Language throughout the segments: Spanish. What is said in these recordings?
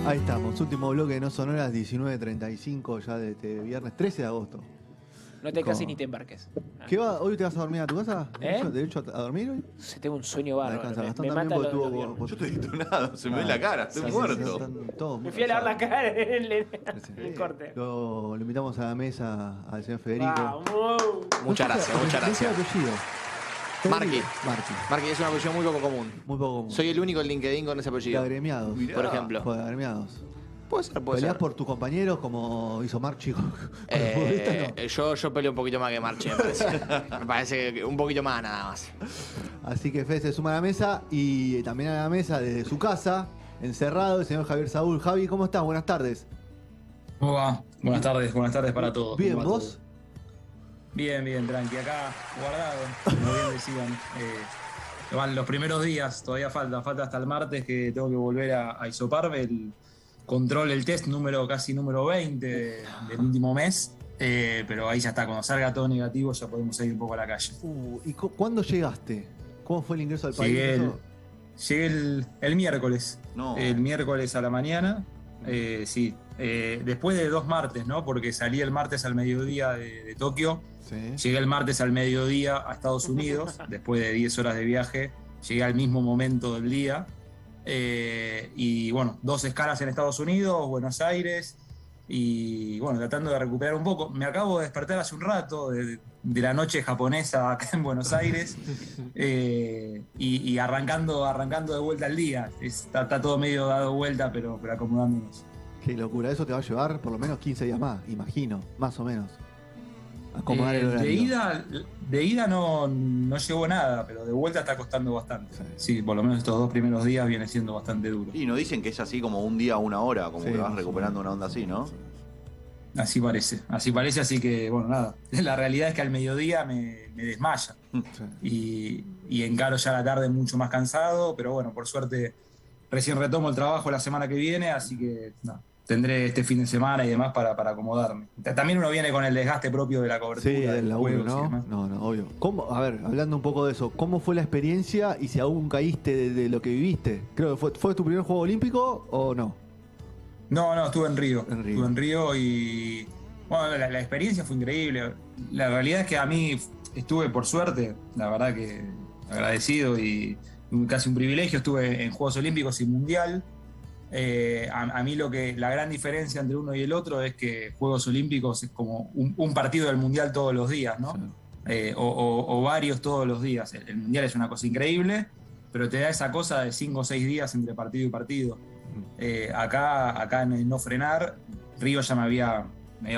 Ahí estamos, último bloque de No Sonoras, 19:35 ya de este viernes 13 de agosto. No te cases ni te embarques. ¿Qué va? ¿Hoy te vas a dormir a tu casa? ¿Derecho a dormir hoy? Tengo un sueño bárbaro. Gastón Me también mata porque los tuvo... viernes. Yo estoy detonado, se me ve la cara, estoy muerto. Me fui a lavar la cara en el corte. Lo invitamos a la mesa al señor Federico. ¡Vamos! Muchas gracias, muchas ¿Qué es el gracias. apellido? Marqui. Marqui. Es un apellido muy poco común. Muy poco común. Soy el único en LinkedIn con ese De apellido. agremiados. Por ejemplo. Pues de agremiados. Puede ser, puede ¿Peleás ser. por tus compañeros como hizo Marchi con el futbolista? No. Yo peleo un poquito más que Marche, me parece. Me parece que un poquito más nada más. Así que Fede se suma a la mesa y también a la mesa desde su casa, encerrado, el señor Javier Saúl. Javi, ¿cómo estás? Buenas tardes. ¿Cómo va? Buenas tardes para todos. Bien, ¿Cómo va ¿vos? todo? Bien, tranqui. Acá, guardado, como bien decían. Van los primeros días, todavía falta hasta el martes que tengo que volver a hisoparme el control, el test casi número 20 del último mes. Pero ahí ya está, cuando salga todo negativo ya podemos ir un poco a la calle. ¿Y cuándo llegaste? ¿Cómo fue el ingreso al país? Llegué el miércoles. No. El miércoles a la mañana. Sí. Después de 2 martes, ¿no? Porque salí el martes al mediodía de Tokio. Sí. Llegué el martes al mediodía a Estados Unidos. Después de 10 horas de viaje, llegué al mismo momento del día. Y bueno, 2 escalas en Estados Unidos, Buenos Aires. Y bueno, tratando de recuperar un poco. Me acabo de despertar hace un rato de la noche japonesa acá en Buenos Aires. Y arrancando de vuelta al día. Está todo medio dado vuelta, pero acomodándonos. Qué locura, eso te va a llevar por lo menos 15 días más, imagino, más o menos. Acomodar el horario. De ida no llevo nada, pero de vuelta está costando bastante. Sí, por lo menos estos 2 primeros días viene siendo bastante duro. Y nos dicen que es así como un día a una hora, como Sí, que vas recuperando una onda así, ¿no? Así parece, así que bueno, nada. La realidad es que al mediodía me desmaya. Y encaro ya la tarde mucho más cansado, pero bueno, por suerte recién retomo el trabajo la semana que viene, así que nada. Tendré este fin de semana y demás para acomodarme. También uno viene con el desgaste propio de la cobertura. Sí, del laburo, ¿no? No, obvio. A ver, hablando un poco de eso, ¿cómo fue la experiencia y si aún caíste de lo que viviste? Creo que fue tu primer juego olímpico o no. No, estuve en Río. Estuve en Río y bueno, la experiencia fue increíble. La realidad es que a mí estuve, por suerte, la verdad que agradecido y casi un privilegio, estuve en Juegos Olímpicos y Mundial. A mí la gran diferencia entre uno y el otro es que Juegos Olímpicos es como un partido del Mundial todos los días, ¿no? Sí. O varios todos los días. El Mundial es una cosa increíble, pero te da esa cosa de 5 o 6 días entre partido y partido. Acá en el no frenar, Río ya me había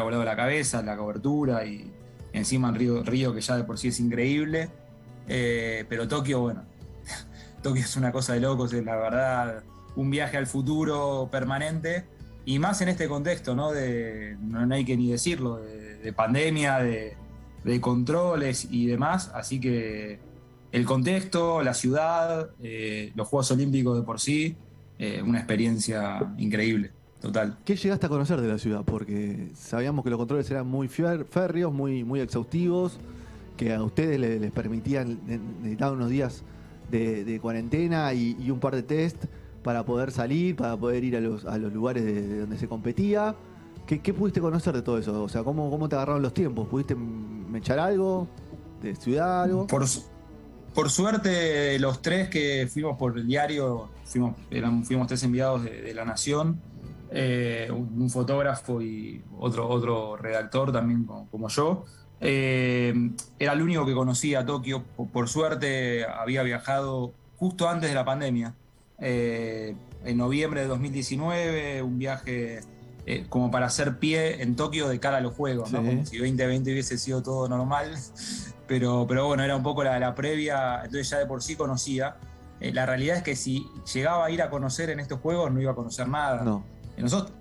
volado la cabeza, la cobertura y encima en Río que ya de por sí es increíble. Pero Tokio, bueno, Tokio es una cosa de locos, es la verdad. Un viaje al futuro permanente y más en este contexto, ¿no? No hay que ni decirlo, de pandemia, de controles y demás. Así que el contexto, la ciudad, los Juegos Olímpicos de por sí, una experiencia increíble, total. ¿Qué llegaste a conocer de la ciudad? Porque sabíamos que los controles eran muy férreos, muy exhaustivos, que a ustedes les permitían, necesitaban unos días de cuarentena y un par de test para poder salir, para poder ir a los lugares de donde se competía. ¿Qué pudiste conocer de todo eso? O sea, ¿cómo te agarraron los tiempos? ¿Pudiste echar algo de ciudad, algo? Por suerte, los 3 que fuimos por el diario, fuimos 3 enviados de La Nación, un fotógrafo y otro redactor también como yo. Era el único que conocía a Tokio. Por suerte había viajado justo antes de la pandemia. En noviembre de 2019, un viaje como para hacer pie en Tokio de cara a los Juegos, ¿no? Como si 2020 hubiese sido todo normal, pero bueno, era un poco la previa, entonces ya de por sí conocía. La realidad es que si llegaba a ir a conocer en estos Juegos no iba a conocer nada. No. Nosotros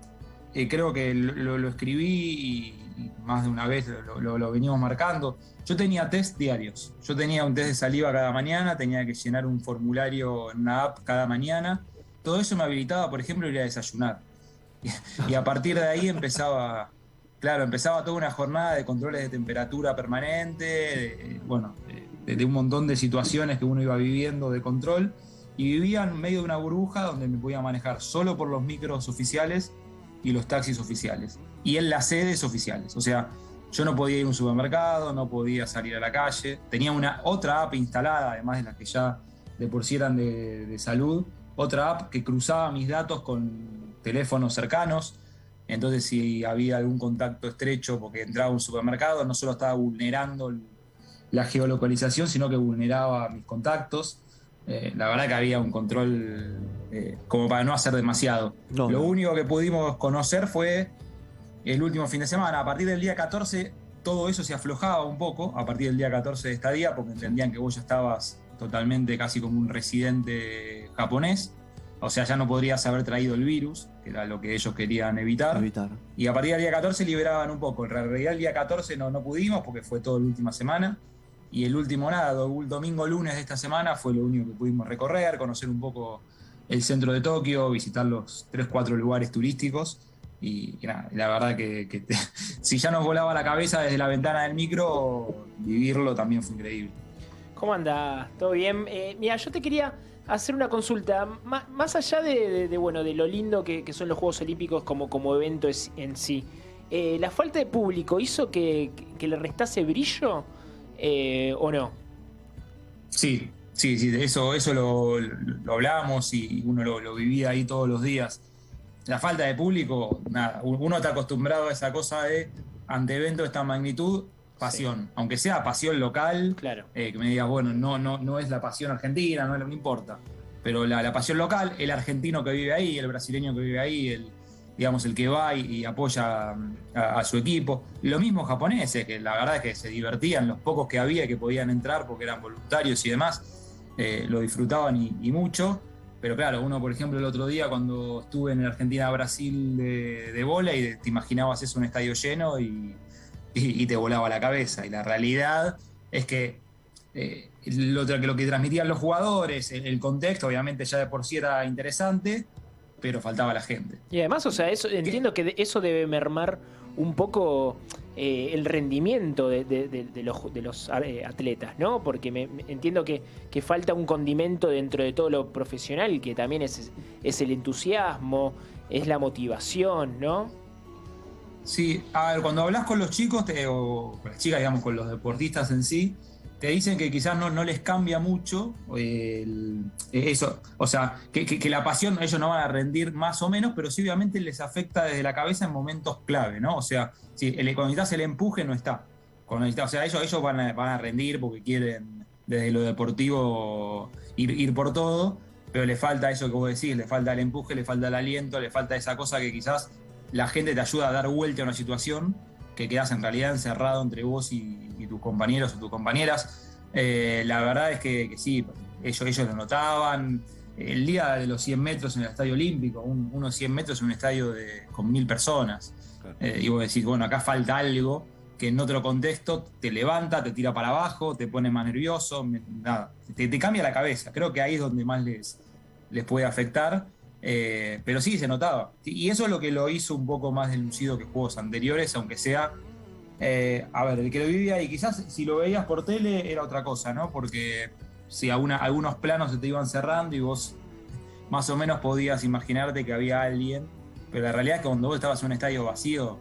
creo que lo escribí y más de una vez lo venimos marcando. Yo tenía test diarios. Yo tenía un test de saliva cada mañana, tenía que llenar un formulario en una app cada mañana. Todo eso me habilitaba, por ejemplo, ir a desayunar. Y a partir de ahí empezaba claro, empezaba toda una jornada de controles de temperatura permanente, de un montón de situaciones que uno iba viviendo de control, y vivía en medio de una burbuja donde me podía manejar solo por los micros oficiales y los taxis oficiales, y en las sedes oficiales. O sea, yo no podía ir a un supermercado, no podía salir a la calle, tenía otra app instalada, además de las que ya de por sí eran de salud, otra app que cruzaba mis datos con teléfonos cercanos. Entonces, si había algún contacto estrecho porque entraba a un supermercado, no solo estaba vulnerando la geolocalización, sino que vulneraba mis contactos. La verdad que había un control como para no hacer demasiado. Lo único que pudimos conocer fue el último fin de semana. A partir del día 14, todo eso se aflojaba un poco, a partir del día 14 de estadía, porque entendían que vos ya estabas totalmente casi como un residente japonés. O sea, ya no podrías haber traído el virus, que era lo que ellos querían evitar. Y a partir del día 14 liberaban un poco. En realidad el día 14 no pudimos porque fue toda la última semana. Y el último domingo, lunes de esta semana fue lo único que pudimos recorrer, conocer un poco el centro de Tokio, visitar los 3-4 lugares turísticos. Y nada, la verdad que si ya nos volaba la cabeza desde la ventana del micro, vivirlo también fue increíble. ¿Cómo anda? ¿Todo bien? Mira, yo te quería hacer una consulta. Más allá de lo lindo que son los Juegos Olímpicos como evento en sí, ¿la falta de público hizo que le restase brillo o no? Sí, eso lo hablamos y uno lo vivía ahí todos los días. La falta de público, nada, uno está acostumbrado a esa cosa de, ante eventos de esta magnitud, pasión, sí. Aunque sea pasión local, claro. Que me digas, bueno, no es la pasión argentina, no importa, pero la pasión local, el argentino que vive ahí, el brasileño que vive ahí, el que va y apoya a su equipo, lo mismo japoneses, que la verdad es que se divertían, los pocos que había que podían entrar porque eran voluntarios y demás, lo disfrutaban y mucho. Pero claro, uno, por ejemplo, el otro día cuando estuve en el Argentina-Brasil de vóley, te imaginabas eso, un estadio lleno y te volaba la cabeza. Y la realidad es que lo que transmitían los jugadores, el contexto, obviamente ya de por sí era interesante, pero faltaba la gente. Y además, o sea, entiendo que eso debe mermar un poco el rendimiento de los atletas, ¿no? Porque entiendo que falta un condimento dentro de todo lo profesional, que también es el entusiasmo, es la motivación, ¿no? Sí, a ver, cuando hablas con los chicos, o con las chicas, digamos, con los deportistas en sí, te dicen que quizás no les cambia mucho eso, o sea, que la pasión ellos no van a rendir más o menos, pero sí obviamente les afecta desde la cabeza en momentos clave, ¿no? O sea, si cuando necesitas el empuje no está. O sea, ellos van a rendir porque quieren desde lo deportivo ir por todo, pero le falta eso que vos decís, le falta el empuje, le falta el aliento, le falta esa cosa que quizás la gente te ayuda a dar vuelta a una situación que quedas en realidad encerrado entre vos y tus compañeros o tus compañeras. La verdad es que sí, ellos lo notaban. El día de los 100 metros en el Estadio Olímpico, unos 100 metros en un estadio con 1000 personas. Claro. Y vos decís, bueno, acá falta algo que en otro contexto te levanta, te tira para abajo, te pone más nervioso, nada, te cambia la cabeza. Creo que ahí es donde más les puede afectar. Pero sí, se notaba. Y eso es lo que lo hizo un poco más deslucido que juegos anteriores, aunque sea... a ver, el que lo vivía y quizás si lo veías por tele era otra cosa, ¿no? Porque si algunos planos se te iban cerrando y vos más o menos podías imaginarte que había alguien, pero la realidad es que cuando vos estabas en un estadio vacío,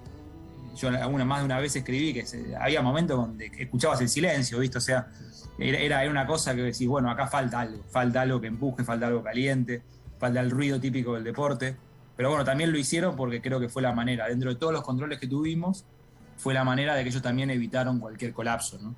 yo más de una vez escribí que había momentos donde escuchabas el silencio, ¿viste? O sea, era una cosa que decís, bueno, acá falta algo que empuje, falta algo caliente, falta el ruido típico del deporte, pero bueno, también lo hicieron porque creo que fue la manera, dentro de todos los controles que tuvimos, fue la manera de que ellos también evitaron cualquier colapso, ¿no?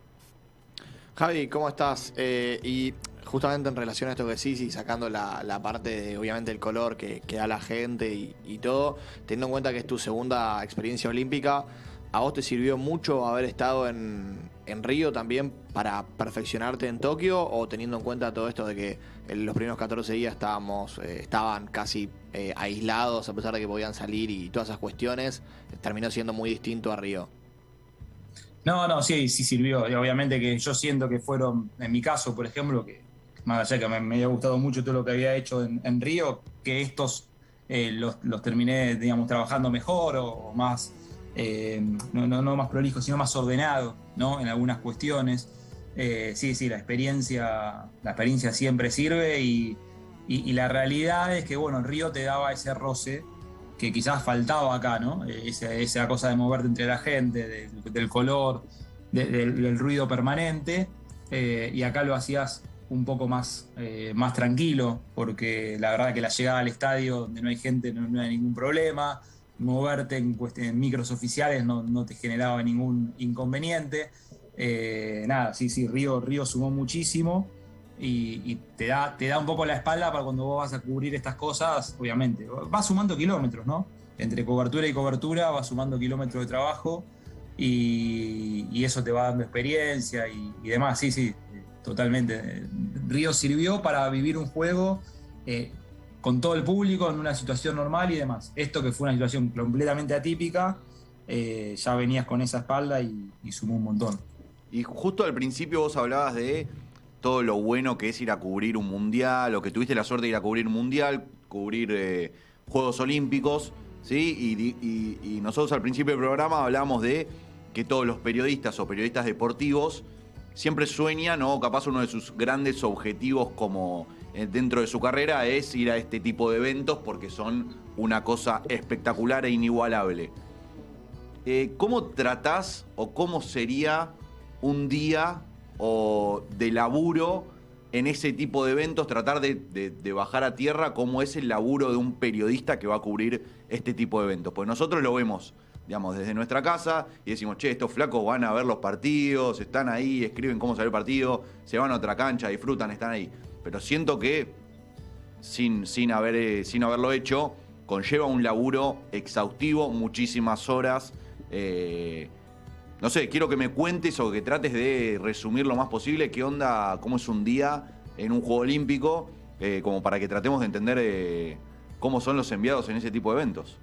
Javi, ¿cómo estás? Y justamente en relación a esto que decís y sacando la parte de, obviamente, el color que da la gente y todo, teniendo en cuenta que es tu segunda experiencia olímpica, ¿a vos te sirvió mucho haber estado en Río también para perfeccionarte en Tokio, o teniendo en cuenta todo esto de que en los primeros 14 días estaban casi aislados a pesar de que podían salir y todas esas cuestiones, terminó siendo muy distinto a Río? No, sí sirvió. Y obviamente que yo siento que fueron, en mi caso, por ejemplo, que más allá que me había gustado mucho todo lo que había hecho en Río, que estos los terminé, digamos, trabajando mejor o más no más prolijo, sino más ordenado, ¿no? En algunas cuestiones. Sí, la experiencia siempre sirve y la realidad es que, bueno, Río te daba ese roce que quizás faltaba acá, ¿no? Esa cosa de moverte entre la gente, del color, del ruido permanente, y acá lo hacías un poco más tranquilo, porque la verdad que la llegada al estadio donde no hay gente no hay ningún problema, moverte en micros oficiales no te generaba ningún inconveniente. Sí, Río sumó muchísimo y te da un poco la espalda para cuando vos vas a cubrir estas cosas, obviamente. Vas sumando kilómetros, ¿no? Entre cobertura y cobertura vas sumando kilómetros de trabajo y eso te va dando experiencia y demás. Sí, totalmente. Río sirvió para vivir un juego con todo el público en una situación normal y demás. Esto que fue una situación completamente atípica, ya venías con esa espalda y sumó un montón. Y justo al principio vos hablabas de todo lo bueno que es ir a cubrir un mundial, o que tuviste la suerte de ir a cubrir un mundial, cubrir Juegos Olímpicos, ¿sí? Y nosotros al principio del programa hablábamos de que todos los periodistas o periodistas deportivos siempre sueñan, o capaz uno de sus grandes objetivos como dentro de su carrera es ir a este tipo de eventos porque son una cosa espectacular e inigualable. ¿Cómo tratás o cómo sería un día o de laburo en ese tipo de eventos, tratar de bajar a tierra cómo es el laburo de un periodista que va a cubrir este tipo de eventos? Pues nosotros lo vemos, digamos, desde nuestra casa y decimos, che, estos flacos van a ver los partidos, están ahí, escriben cómo sale el partido, se van a otra cancha, disfrutan, están ahí. Pero siento que sin haberlo hecho, conlleva un laburo exhaustivo, muchísimas horas. No sé, quiero que me cuentes o que trates de resumir lo más posible qué onda, cómo es un día en un Juego Olímpico, como para que tratemos de entender cómo son los enviados en ese tipo de eventos.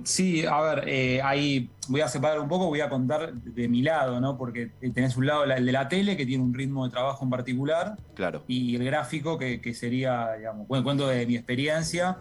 Sí, a ver, ahí voy a separar un poco, voy a contar de mi lado, ¿no? Porque tenés un lado el de la tele, que tiene un ritmo de trabajo en particular, claro, y el gráfico, que sería, digamos, cuento de mi experiencia,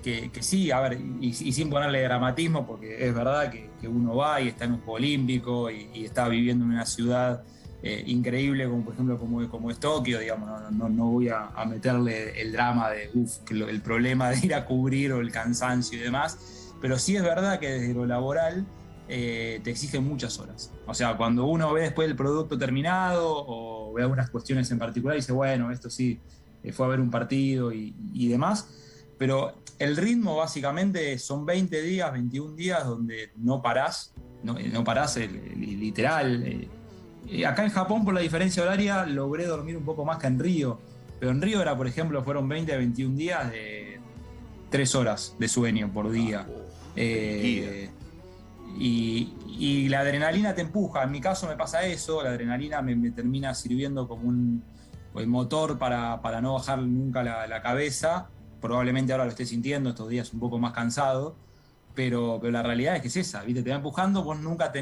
que sí, a ver, y sin ponerle dramatismo, porque es verdad que uno va y está en un Juego Olímpico y está viviendo en una ciudad increíble, como por ejemplo como es Tokio, digamos, no voy a meterle el drama de el problema de ir a cubrir o el cansancio y demás, pero sí es verdad que desde lo laboral te exige muchas horas. O sea, cuando uno ve después el producto terminado o ve algunas cuestiones en particular, dice, bueno, esto sí, fue a ver un partido y demás, pero el ritmo básicamente son 20 días, 21 días donde no parás, literal. Acá en Japón, por la diferencia horaria, logré dormir un poco más que en Río, pero en Río era, por ejemplo, fueron 20 a 21 días de 3 horas de sueño por día. Y la adrenalina te empuja. En mi caso me pasa eso, la adrenalina me termina sirviendo como un motor para no bajar nunca la cabeza. Probablemente ahora lo esté sintiendo estos días un poco más cansado, pero la realidad es que es esa, ¿viste? Te va empujando, vos nunca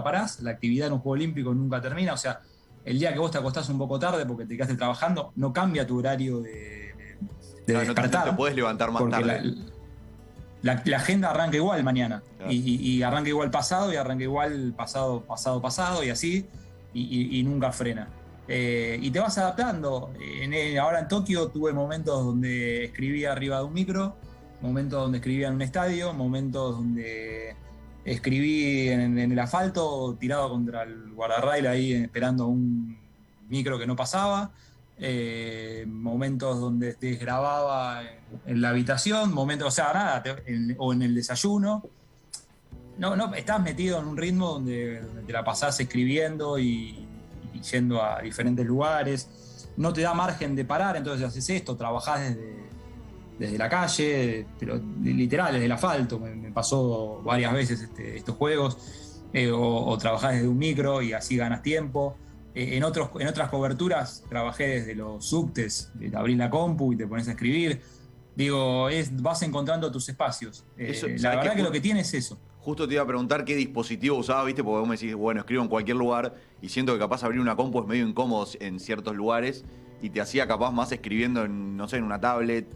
parás, la actividad en un Juego Olímpico nunca termina. O sea, el día que vos te acostás un poco tarde porque te quedaste trabajando, no cambia tu horario de despertar. No te puedes levantar más tarde. La agenda arranca igual mañana, claro. y arranca igual pasado, y arranca igual pasado, y así, y nunca frena. Y te vas adaptando. Ahora en Tokio tuve momentos donde escribía arriba de un micro, momentos donde escribía en un estadio, momentos donde escribí en el asfalto, tirado contra el guardarrail ahí esperando un micro que no pasaba, momentos donde te grababa en la habitación, momentos, o sea, nada, o en el desayuno. No, estás metido en un ritmo donde te la pasás escribiendo y yendo a diferentes lugares, no te da margen de parar, entonces haces esto, trabajás desde la calle, pero literal, desde el asfalto. Me pasó varias veces estos juegos, o trabajás desde un micro y así ganas tiempo. En otras coberturas trabajé desde los subtes, te abrís la compu y te pones a escribir. Digo, vas encontrando tus espacios. La verdad que lo que tiene es eso. Justo te iba a preguntar qué dispositivo usabas, ¿viste? Porque vos me decís, bueno, escribo en cualquier lugar y siento que capaz abrir una compu es medio incómodo en ciertos lugares y te hacía capaz más escribiendo en, no sé, en una tablet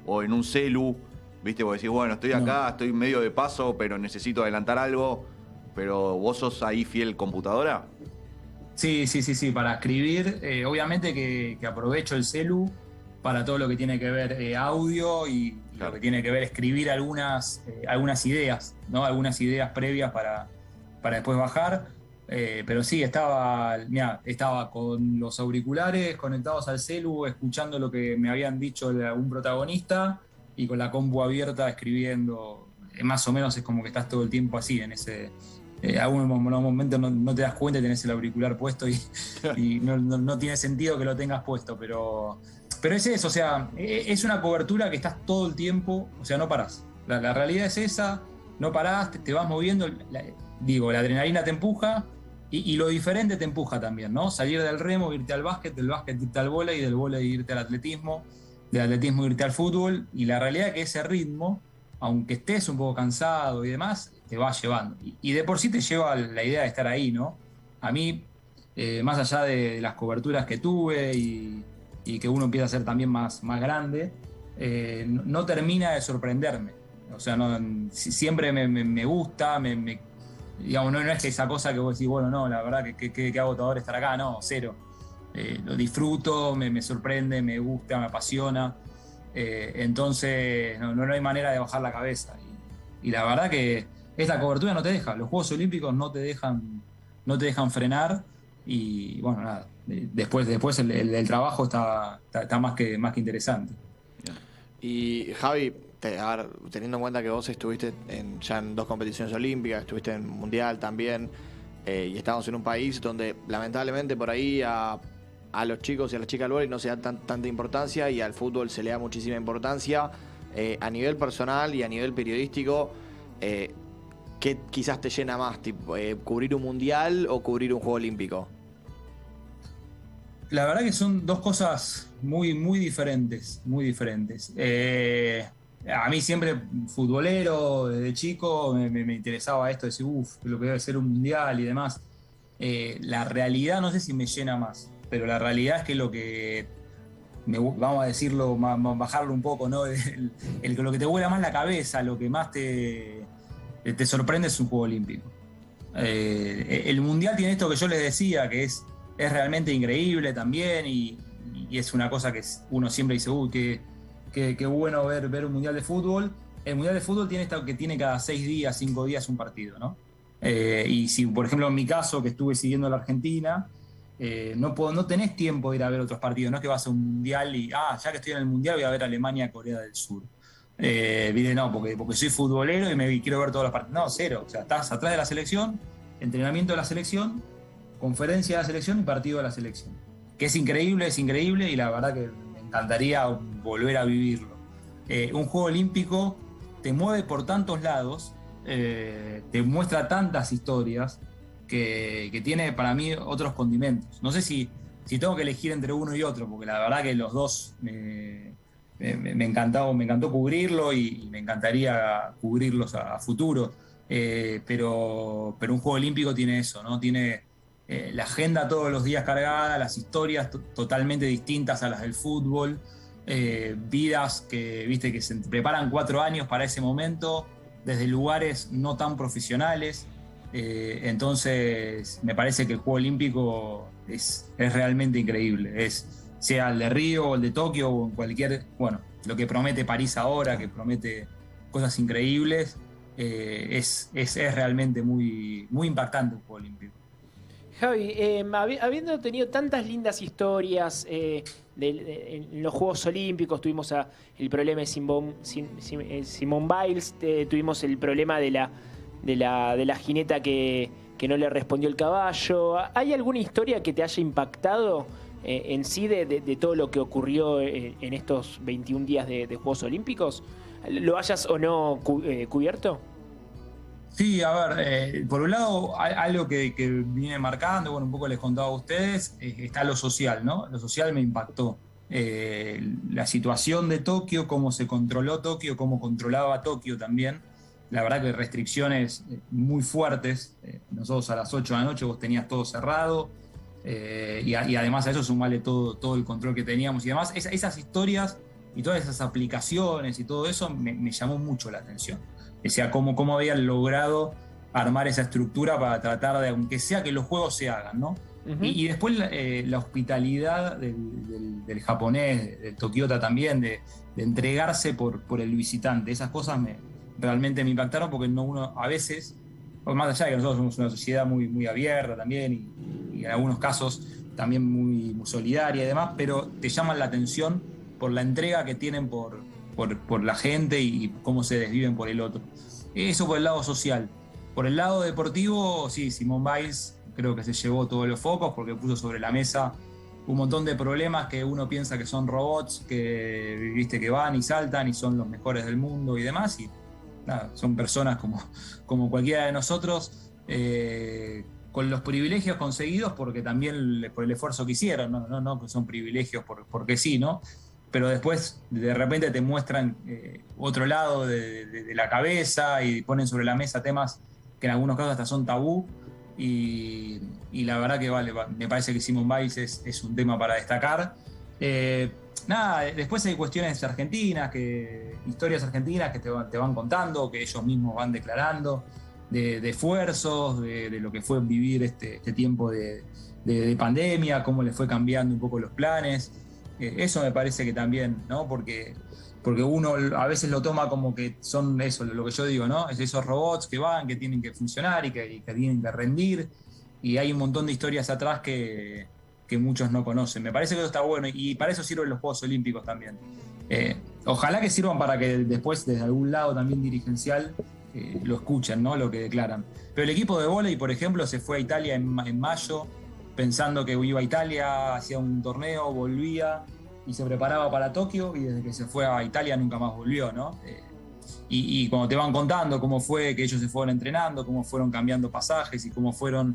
o en un celu, ¿viste? Porque decís, bueno, estoy acá, estoy medio de paso, pero necesito adelantar algo. pero ¿vos sos ahí fiel computadora? Sí, para escribir, obviamente que aprovecho el celu para todo lo que tiene que ver audio y Claro. lo que tiene que ver escribir algunas ideas, ¿no? Algunas ideas previas para después bajar. Pero sí, estaba con los auriculares conectados al celu, escuchando lo que me habían dicho un protagonista y con la compu abierta escribiendo. Más o menos es como que estás todo el tiempo así, en ese... algún momento no te das cuenta y tenés el auricular puesto y no tiene sentido que lo tengas puesto, pero es eso, o sea, es una cobertura que estás todo el tiempo, o sea, no parás. La realidad es esa, no parás, te vas moviendo, la adrenalina te empuja y lo diferente te empuja también, ¿no? Salir del remo, irte al básquet, del básquet irte al vóley, del vóley irte al atletismo, del atletismo irte al fútbol, y la realidad es que ese ritmo, aunque estés un poco cansado y demás, te va llevando. Y de por sí te lleva la idea de estar ahí, ¿no? A mí, más allá de las coberturas que tuve y que uno empieza a ser también más grande, no termina de sorprenderme. O sea, siempre me gusta, digamos, no es que esa cosa que vos decís, bueno, no, la verdad que agotador estar acá, no, cero. Lo disfruto, me sorprende, me gusta, me apasiona. Entonces no hay manera de bajar la cabeza y la verdad que esta cobertura no te deja, los Juegos Olímpicos no te dejan frenar y bueno, nada, después el trabajo está más que interesante. Y Javi, teniendo en cuenta que vos estuviste ya en 2 competiciones olímpicas, estuviste en Mundial también, y estamos en un país donde lamentablemente por ahí a los chicos y a las chicas del vóley no se da tanta importancia y al fútbol se le da muchísima importancia. A nivel personal y a nivel periodístico, ¿qué quizás te llena más? Tipo, ¿cubrir un mundial o cubrir un juego olímpico? La verdad que son dos cosas muy diferentes, muy diferentes. A mí siempre futbolero, desde chico, me interesaba esto de decir, lo que debe ser un mundial y demás. La realidad no sé si me llena más, pero la realidad es que lo que, vamos a decirlo, bajarlo un poco, ¿no? Lo que te vuela más la cabeza, lo que más te sorprende es un juego olímpico. El mundial tiene esto que yo les decía, que es realmente increíble también y es una cosa que uno siempre dice, qué bueno ver un mundial de fútbol. El mundial de fútbol tiene esto que tiene cada 6 días, 5 días un partido, ¿no? Y si, por ejemplo, en mi caso, que estuve siguiendo a la Argentina, no tenés tiempo de ir a ver otros partidos, no es que vas a un mundial y, ya que estoy en el mundial voy a ver Alemania, Corea del Sur. No, porque soy futbolero y quiero ver todos los partidos. No, cero. O sea, estás atrás de la selección, entrenamiento de la selección, conferencia de la selección y partido de la selección. Que es increíble y la verdad que me encantaría volver a vivirlo. Un juego olímpico te mueve por tantos lados, te muestra tantas historias que tiene para mí otros condimentos. No sé si tengo que elegir entre uno y otro, porque la verdad que los dos me encantó cubrirlo y me encantaría cubrirlos a futuro. Pero un juego olímpico tiene eso, ¿no? Tiene la agenda todos los días cargada, las historias totalmente distintas a las del fútbol, vidas que se preparan 4 años para ese momento, desde lugares no tan profesionales. Entonces me parece que el juego olímpico es realmente increíble, sea el de Río o el de Tokio o en cualquier, lo que promete París ahora, que promete cosas increíbles, es realmente muy impactante el juego olímpico. Javi, habiendo tenido tantas lindas historias en los Juegos Olímpicos, tuvimos el problema de Simone Biles, tuvimos el problema de la jineta que no le respondió el caballo. ¿Hay alguna historia que te haya impactado en sí de todo lo que ocurrió en estos 21 días de Juegos Olímpicos? ¿Lo hayas o no cubierto? Sí, a ver, por un lado, algo que viene marcando, un poco les contaba a ustedes, está lo social, ¿no? Lo social me impactó. La situación de Tokio, cómo se controló Tokio, cómo controlaba Tokio también. La verdad que restricciones muy fuertes. Nosotros a las 8 de la noche vos tenías todo cerrado. Y además a eso sumarle todo el control que teníamos. Y además esas historias y todas esas aplicaciones y todo eso me llamó mucho la atención. O sea, cómo habían logrado armar esa estructura para tratar de, aunque sea que los juegos se hagan, ¿no? Y después la hospitalidad del japonés, del tokiota también, de entregarse por el visitante. Esas cosas realmente me impactaron porque uno a veces, más allá de que nosotros somos una sociedad muy, muy abierta también y en algunos casos también muy, muy solidaria y demás, pero te llaman la atención por la entrega que tienen por la gente y cómo se desviven por el otro. Eso por el lado social. Por el lado deportivo, sí, Simone Biles creo que se llevó todos los focos porque puso sobre la mesa un montón de problemas que uno piensa que son robots, que viste que van y saltan y son los mejores del mundo y demás, y nada, son personas como cualquiera de nosotros, con los privilegios conseguidos porque también por el esfuerzo que hicieron, no que son privilegios porque sí, ¿no? Pero después de repente te muestran otro lado de la cabeza y ponen sobre la mesa temas que en algunos casos hasta son tabú, y la verdad que me parece que Simone Biles es un tema para destacar. Después hay cuestiones argentinas, historias argentinas que te van contando, que ellos mismos van declarando, de esfuerzos, de lo que fue vivir este tiempo de pandemia, cómo les fue cambiando un poco los planes. Eso me parece que también, ¿no? Porque uno a veces lo toma como que son eso, lo que yo digo, ¿no? Es esos robots que van, que tienen que funcionar y que tienen que rendir. Y hay un montón de historias atrás que muchos no conocen. Me parece que eso está bueno y para eso sirven los Juegos Olímpicos también. Ojalá que sirvan para que después desde algún lado también dirigencial lo escuchen, ¿no? Lo que declaran. Pero el equipo de vóley, por ejemplo, se fue a Italia en mayo pensando que iba a Italia, hacía un torneo, volvía y se preparaba para Tokio, y desde que se fue a Italia nunca más volvió, ¿no? Y cuando te van contando cómo fue que ellos se fueron entrenando, cómo fueron cambiando pasajes y cómo fueron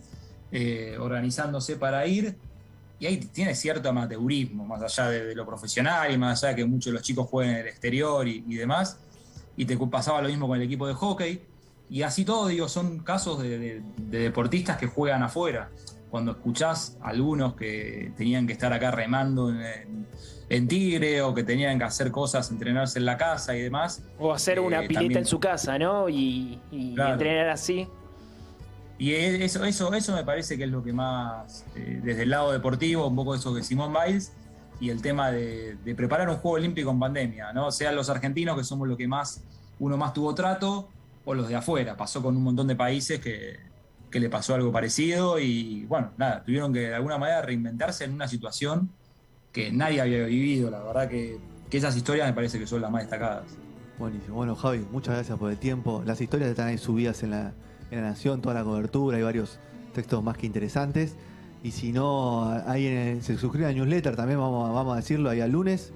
organizándose para ir, y ahí tiene cierto amateurismo, más allá de lo profesional y más allá de que muchos de los chicos jueguen en el exterior y demás, y te pasaba lo mismo con el equipo de hockey, y así todo, digo, son casos de deportistas que juegan afuera. Cuando escuchás a algunos que tenían que estar acá remando en Tigre, o que tenían que hacer cosas, entrenarse en la casa y demás. O hacer una pileta también en su casa, ¿no? Y claro, entrenar así. Y eso me parece que es lo que más, desde el lado deportivo, un poco eso de Simone Biles, y el tema de preparar un Juego Olímpico en pandemia, ¿no? Sean los argentinos, que somos los que uno más tuvo trato, o los de afuera. Pasó con un montón de países que le pasó algo parecido y bueno, nada, tuvieron que de alguna manera reinventarse en una situación que nadie había vivido. La verdad que esas historias me parece que son las más destacadas. Buenísimo. Bueno, Javi, muchas gracias por el tiempo. Las historias están ahí subidas en la Nación, toda la cobertura, hay varios textos más que interesantes. Y si no, ahí se suscriben al newsletter, también vamos a decirlo, ahí al lunes,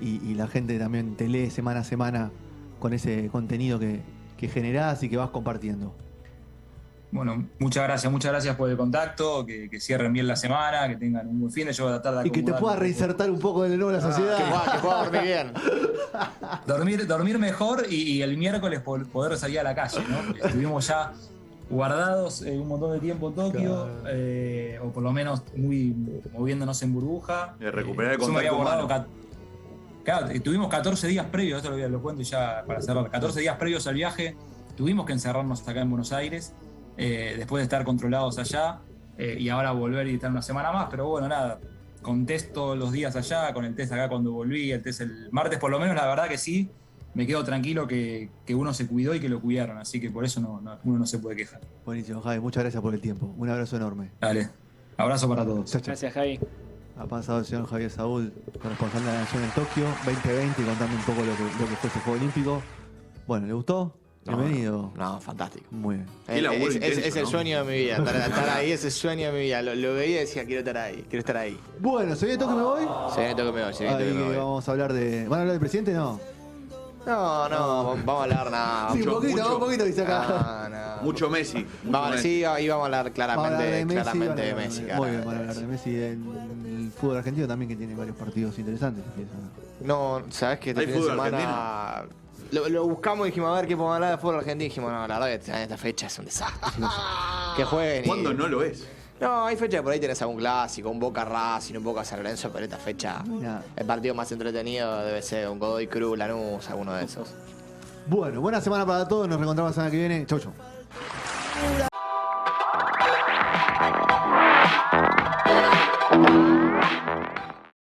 y la gente también te lee semana a semana con ese contenido que generás y que vas compartiendo. Bueno, muchas gracias por el contacto, que cierren bien la semana, que tengan un buen fin de. Yo voy a tratar de y que te puedas reinsertar un poco de nuevo en la sociedad. Que pueda dormir bien. Dormir mejor y el miércoles poder salir a la calle, ¿no? Estuvimos ya guardados un montón de tiempo en Tokio, claro. O por lo menos muy moviéndonos en burbuja. Recuperar el contacto. Yo me había guardado claro, tuvimos 14 días previos, esto lo cuento ya para cerrar, 14 días previos al viaje, tuvimos que encerrarnos acá en Buenos Aires. Después de estar controlados allá, y ahora volver y estar una semana más, pero bueno, nada, con test todos los días allá, con el test acá cuando volví, el test el martes, por lo menos la verdad que sí, me quedo tranquilo que uno se cuidó y que lo cuidaron, así que por eso uno no se puede quejar. Buenísimo, Javi, muchas gracias por el tiempo, un abrazo enorme. Dale, abrazo para todos. Gracias, Javi. Ha pasado el señor Javier Saúl, corresponsal de la Nación en Tokio 2020, contando un poco lo que fue ese Juego Olímpico. Bueno, ¿le gustó? Bienvenido. No, fantástico. Muy bien. Es el sueño de mi vida. Estar ahí es el sueño de mi vida. Lo veía y decía, quiero estar ahí. Bueno, ¿se viene Tokio me voy? Se viene Tokio me voy. Vamos a hablar de. ¿Van a hablar del presidente? No. No, vamos a hablar nada. Sí, un poquito dice acá. No. Mucho Messi. Sí, ahí vamos a hablar claramente de Messi. Muy bien, van a hablar de Messi en el fútbol argentino también, que tiene varios partidos interesantes. No, ¿sabes qué? Este fin de semana lo buscamos y dijimos, a ver qué podemos hablar de fútbol argentino. Y dijimos, no, la verdad que esta fecha es un desastre. Que jueguen. ¿Cuándo no lo es? No, hay fecha que por ahí tenés algún clásico, un Boca Racing, un Boca San Lorenzo, pero esta fecha el partido más entretenido debe ser un Godoy Cruz, Lanús, alguno de esos. Bueno, buena semana para todos, nos reencontramos la semana que viene. Chau, chau. locura.